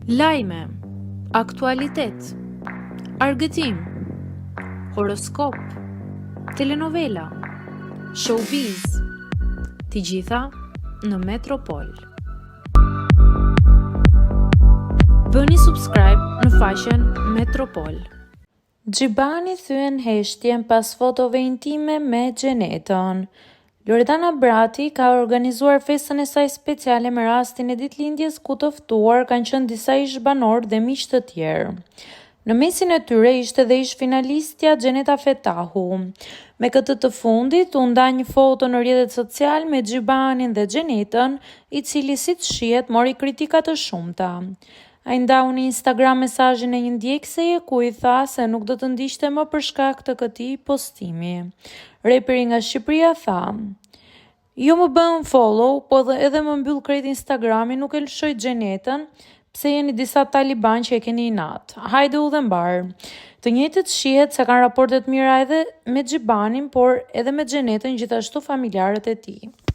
Lajme, aktualitet, argëtim, horoskop, telenovela, showbiz, të gjitha në Metropol. Bëni subscribe në faqen Metropol. Xhibani thyen heshtjen pas fotove intime me Xhenetën. Loredana Brati ka organizuar festën e saj speciale me rastin e ditëlindjes ku të ftuar kanë qenë disa ish banor dhe miq të tjerë. Në mesin e tyre ishte dhe ish finalistja Xheneta Fetahu. Me këtë të fundit u nda një foto në rrjetet sociale me Xhibanin dhe Xhenetën, i cili siç shihet mori kritika të shumta. Ai ndau në Instagram mesazhin e një ndjekëseje ku i tha se nuk do të ndiqte më për shkak të këtij postimi. Reperi nga Shqipëria tha: "Jo më bën follow, po edhe më mbyll krejt Instagramin, nuk e lëshoj Xhenetën, pse jeni disa taliban që e keni inat. Hajde u dhe mbar." Të njëjtët shihet se kanë raportet mira edhe me Xhibanin, por edhe me Xhenetën, gjithashtu familjarët e tij.